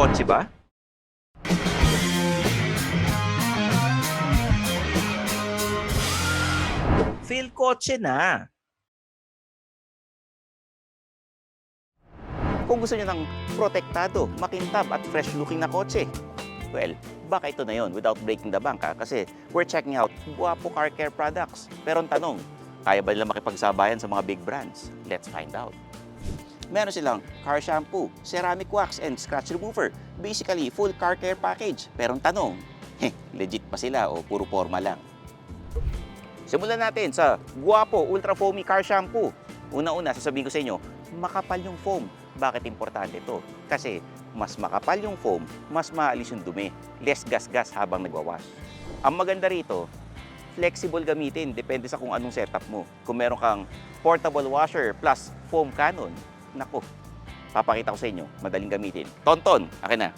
kotse ba? Feel kotse na. Kung gusto niyo ng protektado, makintab at fresh-looking na kotse, well, baka ito na yon without breaking the bank kasi we're checking out Guapo Car Care products. Pero ang tanong, kaya ba nila makipagsabayan sa mga big brands? Let's find out. Meron silang car shampoo, ceramic wax, and scratch remover. Basically, full car care package. Pero ang tanong, legit pa sila o puro forma lang? Simulan natin sa Guapo Ultra Foamy Car Shampoo. Una-una, sasabihin ko sa inyo, makapal yung foam. Bakit importante ito? Kasi mas makapal yung foam, mas maalis yung dumi. Less gas-gas habang nagwawash. Ang maganda rito, flexible gamitin. Depende sa kung anong setup mo. Kung meron kang portable washer plus foam cannon, naku, papakita ko sa inyo, madaling gamitin. Tonton, akin na.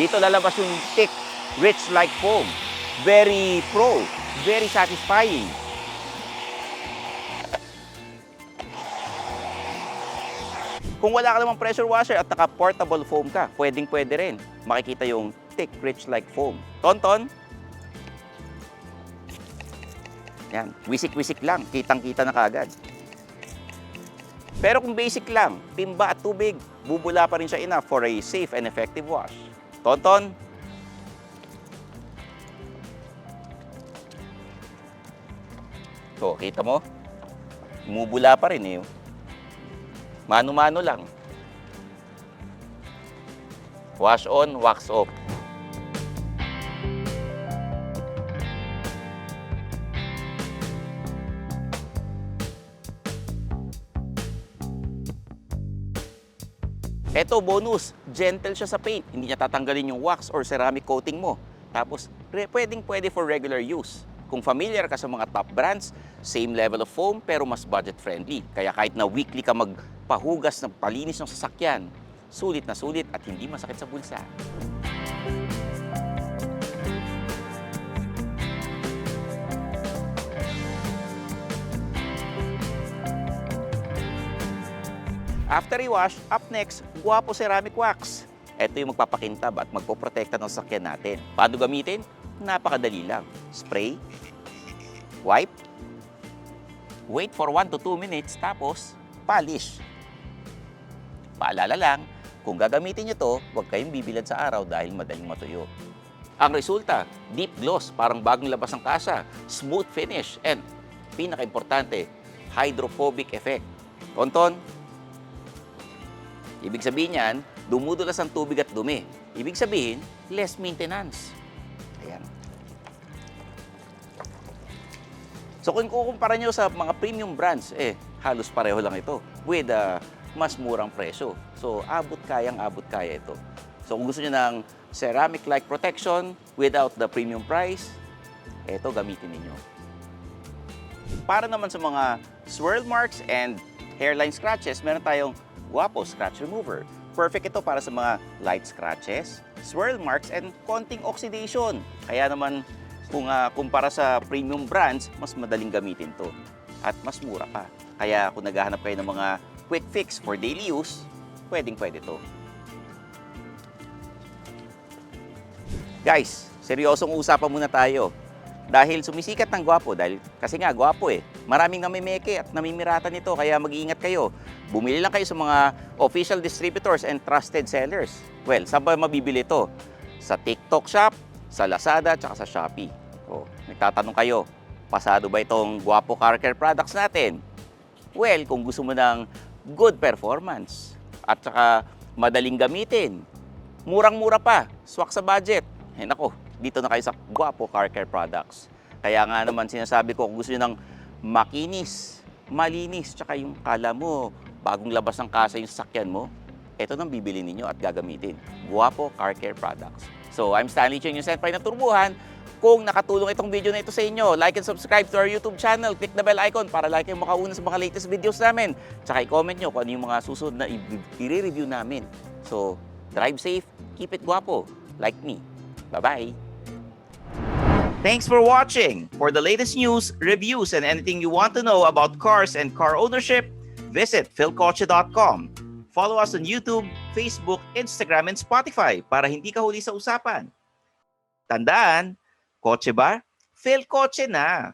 Dito lalabas yung thick, rich like foam. Very pro, very satisfying. Kung wala ka namang pressure washer at naka-portable foam ka, pwedeng-pwede rin. Makikita yung thick, rich like foam. Tonton. Yan, wisik-wisik lang, kitang-kita na kaagad. Pero kung basic lang, timba at tubig, bubula pa rin siya enough for a safe and effective wash. Tonton. So, kita mo? Bumubula pa rin eh. Mano-mano lang. Wash on, wax off. Eto, bonus, gentle siya sa paint. Hindi niya tatanggalin yung wax or ceramic coating mo. Tapos, pwedeng-pwede for regular use. Kung familiar ka sa mga top brands, same level of foam pero mas budget-friendly. Kaya kahit na weekly ka magpahugas ng palinis ng sasakyan, sulit na sulit at hindi masakit sa bulsa. After i-wash, up next, Guapo Ceramic Wax. Ito yung magpapakintab at magpoprotekta ng sasakyan natin. Paano gamitin? Napakadali lang. Spray, wipe, wait for 1 to 2 minutes, tapos polish. Paalala lang, kung gagamitin nyo to, huwag kayong bibilad sa araw dahil madaling matuyo. Ang resulta, deep gloss, parang bagong labas ng kasa, smooth finish, and pinaka-importante, hydrophobic effect. Tonton, ibig sabihin yan, dumudulas ang tubig at dumi. Ibig sabihin, less maintenance. Ayan. So kung kukumpara nyo sa mga premium brands, halos pareho lang ito with mas murang presyo. So abot kaya ito. So kung gusto nyo ng ceramic-like protection without the premium price, ito gamitin ninyo. Para naman sa mga swirl marks and hairline scratches, meron tayong Guapo Scratch Remover. Perfect ito para sa mga light scratches, swirl marks, and konting oxidation. Kaya naman, kung kumpara sa premium brands, mas madaling gamitin to. At mas mura pa. Kaya kung naghahanap kayo ng mga quick fix for daily use, pwedeng-pwede to. Guys, seryosong usapan muna tayo. Dahil sumisikat ng Guapo, kasi nga Guapo Maraming namimeke at namimirata nito, kaya mag-iingat kayo. Bumili lang kayo sa mga official distributors and trusted sellers. Well, saan ba mabibili ito? Sa TikTok Shop, sa Lazada, at sa Shopee. So, nagtatanong kayo, pasado ba itong Guapo Car Care products natin? Well, kung gusto mo ng good performance at saka madaling gamitin, murang-mura pa, swak sa budget, nako, dito na kayo sa Guapo Car Care products. Kaya nga naman sinasabi ko, kung gusto nyo ng makinis, malinis, tsaka yung kala mo, bagong labas ng kasa yung sasakyan mo, ito nang bibili ninyo at gagamitin. Guapo Car Care products. So, I'm Stanley Cheng, yung Senpai ng Turbuhan. Kung nakatulong itong video na ito sa inyo, like and subscribe to our YouTube channel. Click the bell icon para like kayong makauna sa mga latest videos namin. Tsaka i-comment nyo kung ano yung mga susunod na i-review namin. So, drive safe, keep it guapo, like me. Bye-bye! Thanks for watching! For the latest news, reviews, and anything you want to know about cars and car ownership, visit philcoche.com. Follow us on YouTube, Facebook, Instagram, and Spotify para hindi ka huli sa usapan. Tandaan, kotse ba? Phil Kotse na!